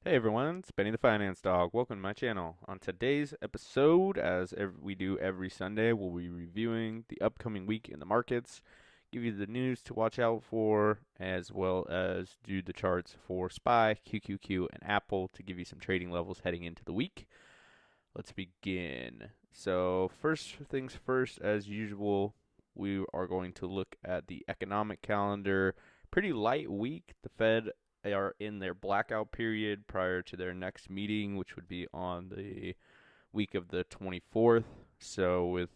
Hey everyone, it's Benny the Finance Dog. Welcome to my channel. On today's episode, as we do every Sunday, we'll be reviewing the upcoming week in the markets, give you the news to watch out for, as well as do the charts for SPY, QQQ, and Apple to give you some trading levels heading into the week. Let's begin. So, first things first, as usual, we are going to look at the economic calendar. Pretty light week. The Fed are in their blackout period prior to their next meeting, which would be on the week of the 24th. So, with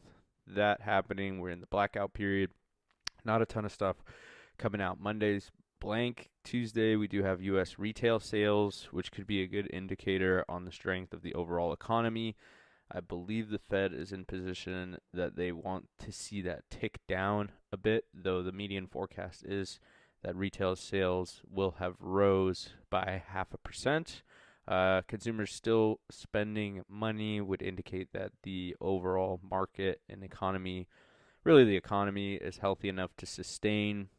that happening, we're in the blackout period. Not a ton of stuff coming out. Monday's blank. Tuesday, we do have U.S. retail sales, which could be a good indicator on the strength of the overall economy. I believe the Fed is in position that they want to see that tick down a bit, though the median forecast is that retail sales will have rose by 0.5%. Consumers still spending money would indicate that the overall market and economy, really the economy, is healthy enough to sustain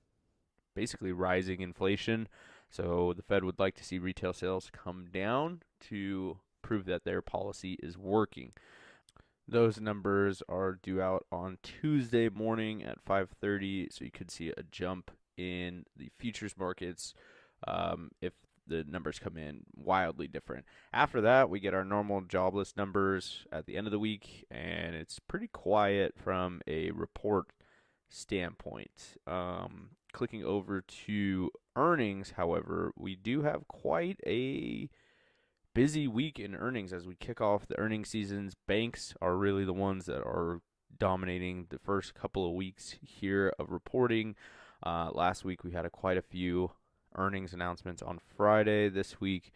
basically rising inflation. So the Fed would like to see retail sales come down to prove that their policy is working. Those numbers are due out on Tuesday morning at 5:30, so you could see a jump in the futures markets if the numbers come in wildly different. After that, we get our normal jobless numbers at the end of the week, and it's pretty quiet from a report standpoint. Clicking over to earnings, however, we do have quite a busy week in earnings as we kick off the earnings seasons. Banks are really the ones that are dominating the first couple of weeks here of reporting. Last week we had quite a few earnings announcements on Friday. This week,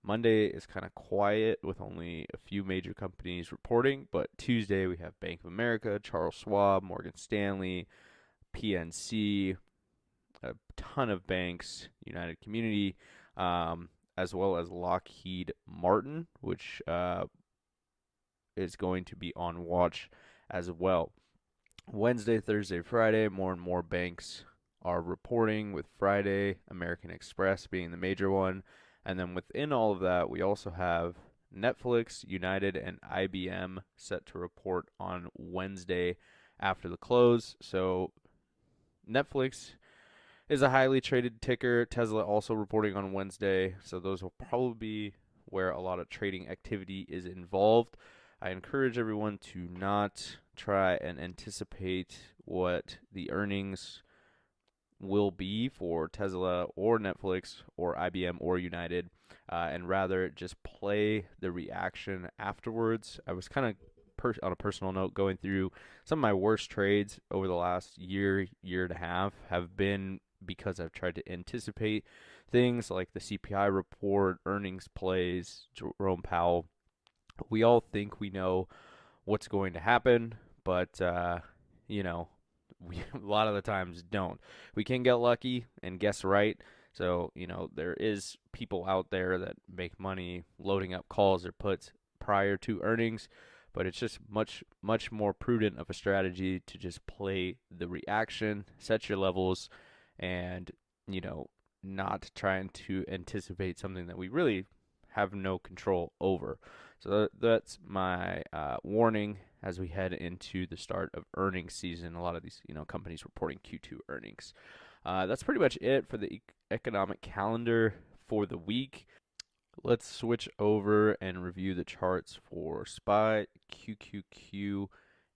Monday is kind of quiet with only a few major companies reporting, but Tuesday we have Bank of America, Charles Schwab, Morgan Stanley, PNC, a ton of banks, United Community, as well as Lockheed Martin, which is going to be on watch as well. Wednesday, Thursday, Friday, more and more banks are reporting, with Friday, American Express being the major one. And then within all of that, we also have Netflix, United, and IBM set to report on Wednesday after the close. So Netflix is a highly traded ticker. Tesla also reporting on Wednesday, so those will probably be where a lot of trading activity is involved. I encourage everyone to not try and anticipate what the earnings will be for Tesla or Netflix or IBM or United, and rather just play the reaction afterwards. I was kind of on a personal note, going through some of my worst trades over the last year and a half have been because I've tried to anticipate things like the CPI report, earnings plays, Jerome Powell. We all think we know what's going to happen, but you know, we a lot of the times don't. We can get lucky and guess right. So, there is people out there that make money loading up calls or puts prior to earnings, but it's just much more prudent of a strategy to just play the reaction, set your levels, and not trying to anticipate something that we really have no control over. So that's my warning as we head into the start of earnings season. A lot of these companies reporting Q2 earnings. That's pretty much it for the economic calendar for the week. Let's switch over and review the charts for SPY, QQQ,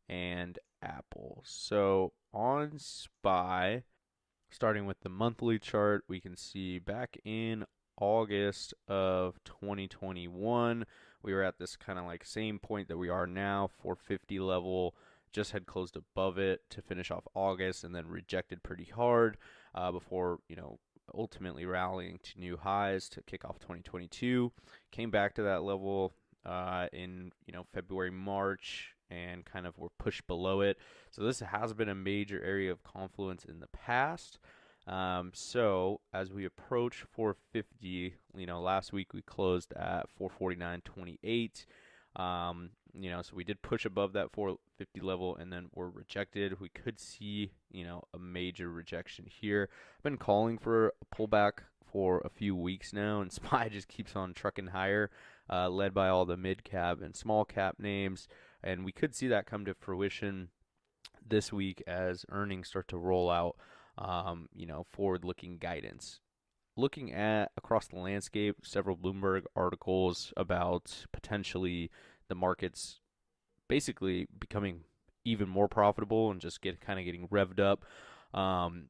and Apple. So on SPY, starting with the monthly chart, we can see back in August of 2021, we were at this kind of like same point that we are now, 450 level. Just had closed above it to finish off August and then rejected pretty hard before, ultimately rallying to new highs to kick off 2022. Came back to that level in February, March, and kind of were pushed below it. So this has been a major area of confluence in the past. So as we approach 450, last week we closed at 449.28. So we did push above that 450 level and then were rejected. We could see, a major rejection here. I've been calling for a pullback for a few weeks now, and SPY just keeps on trucking higher, led by all the mid cap and small cap names. And we could see that come to fruition this week as earnings start to roll out, forward-looking guidance. Looking at across the landscape, several Bloomberg articles about potentially the markets basically becoming even more profitable and just getting revved up.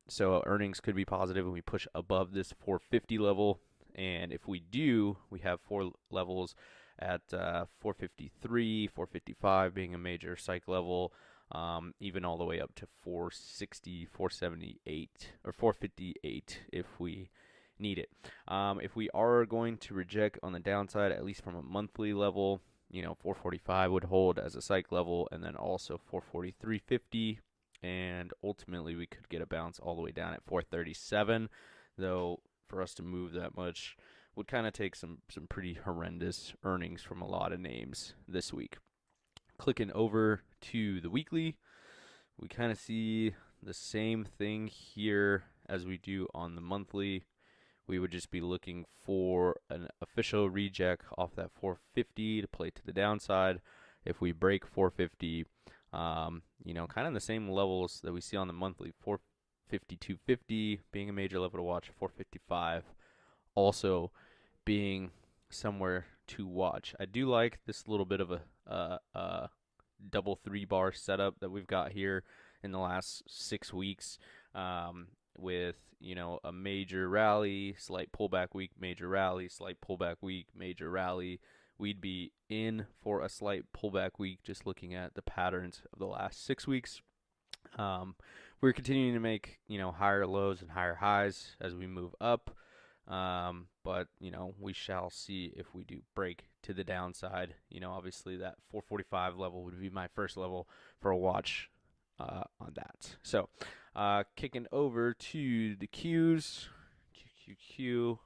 So earnings could be positive and we push above this 450 level. And if we do, we have four levels at 453, 455 being a major psych level, even all the way up to 460, 478, or 458 if we need it. If we are going to reject on the downside, at least from a monthly level, 445 would hold as a psych level, and then also 443.50, and ultimately we could get a bounce all the way down at 437, though for us to move that much would kind of take some pretty horrendous earnings from a lot of names this week. Clicking over to the weekly, we kind of see the same thing here as we do on the monthly. We would just be looking for an official reject off that 450 to play to the downside. If we break 450, kind of the same levels that we see on the monthly, 452.50 being a major level to watch, 455 also being somewhere to watch. I do like this little bit of a double 3-bar setup that we've got here in the last 6 weeks. With a major rally, slight pullback week, major rally, slight pullback week, major rally. We'd be in for a slight pullback week just looking at the patterns of the last 6 weeks. We're continuing to make higher lows and higher highs as we move up, but we shall see if we do break to the downside. Obviously that 445 level would be my first level for a watch on that. So kicking over to the Qs, QQQ,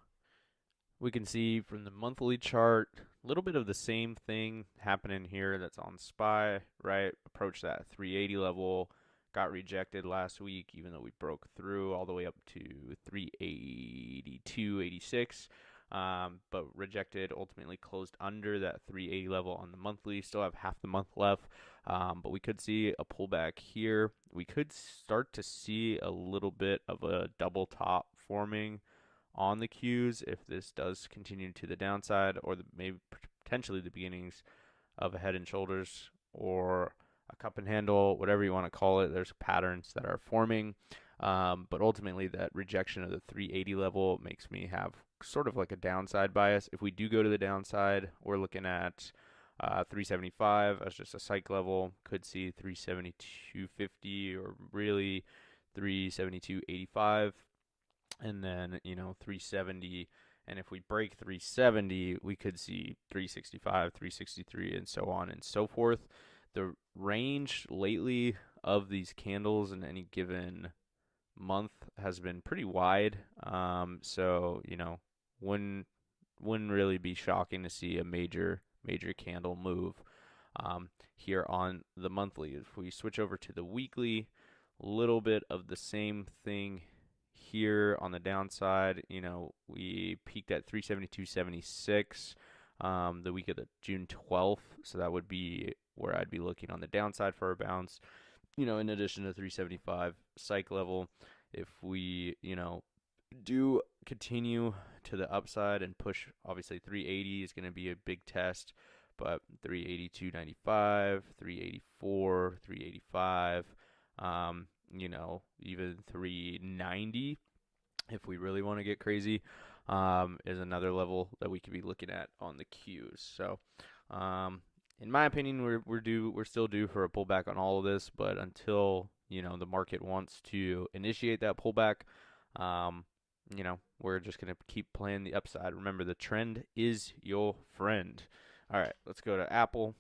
we can see from the monthly chart a little bit of the same thing happening here that's on SPY, right? Approach that 380 level, got rejected last week, even though we broke through all the way up to 382.86. But rejected, ultimately closed under that 380 level on the monthly. Still have half the month left, but we could see a pullback here. We could start to see a little bit of a double top forming on the Qs if this does continue to the downside, or maybe potentially the beginnings of a head and shoulders or a cup and handle, whatever you want to call it. There's patterns that are forming, but ultimately that rejection of the 380 level makes me have sort of like a downside bias. If we do go to the downside, we're looking at 375 as just a psych level. Could see 372.50 or really 372.85, and then 370. And if we break 370, we could see 365, 363, and so on and so forth. The range lately of these candles in any given month has been pretty wide. So wouldn't really be shocking to see a major candle move here on the monthly. If we switch over to the weekly, a little bit of the same thing here on the downside. We peaked at 372.76 the week of the June 12th, so that would be where I'd be looking on the downside for a bounce. In addition to 375 psych level, if we do continue to the upside and push, obviously 380 is going to be a big test, but 382.95, 384, 385, even 390 if we really want to get crazy, is another level that we could be looking at on the Qs. So in my opinion, we're still due for a pullback on all of this, but until the market wants to initiate that pullback, we're just gonna keep playing the upside. Remember, the trend is your friend. All right, let's go to Apple.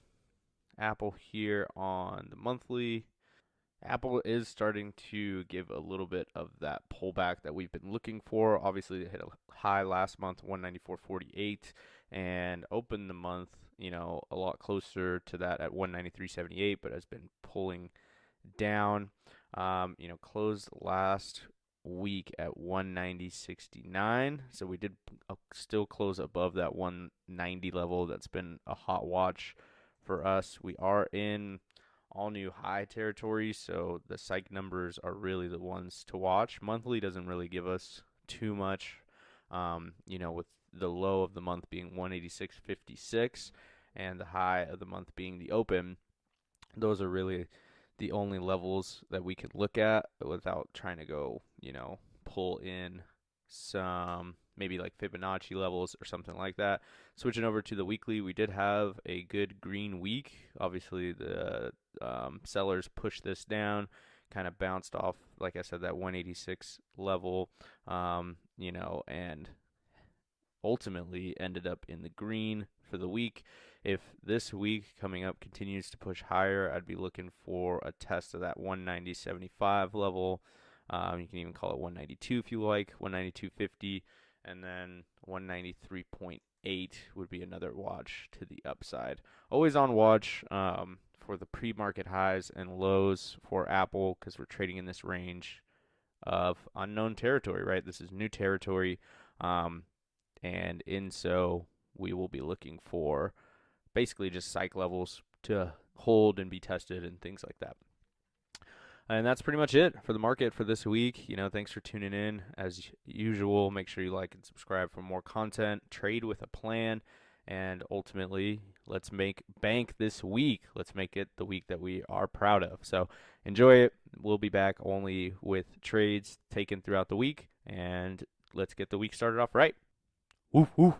Apple here on the monthly. Apple is starting to give a little bit of that pullback that we've been looking for. Obviously, it hit a high last month, 194.48, and opened the month, a lot closer to that at 193.78, but has been pulling down. Closed last week at 190.69. So we did still close above that 190 level. That's been a hot watch for us. We are in all new high territory, so the psych numbers are really the ones to watch. Monthly doesn't really give us too much, with the low of the month being 186.56 and the high of the month being the open. Those are really the only levels that we can look at without trying to go, pull in some maybe like Fibonacci levels or something like that. Switching over to the weekly, we did have a good green week. Obviously, the sellers pushed this down, kind of bounced off, like I said, that 186 level, and ultimately ended up in the green for the week. If this week coming up continues to push higher, I'd be looking for a test of that 190.75 level. You can even call it 192 if you like, 192.50, and then 193.8 would be another watch to the upside. Always on watch for the pre-market highs and lows for Apple because we're trading in this range of unknown territory, right? This is new territory. And in so we will be looking for basically just psych levels to hold and be tested and things like that. And that's pretty much it for the market for this week. Thanks for tuning in. As usual, make sure you like and subscribe for more content. Trade with a plan. And ultimately, let's make bank this week. Let's make it the week that we are proud of. So enjoy it. We'll be back only with trades taken throughout the week. And let's get the week started off right. Woof, woof.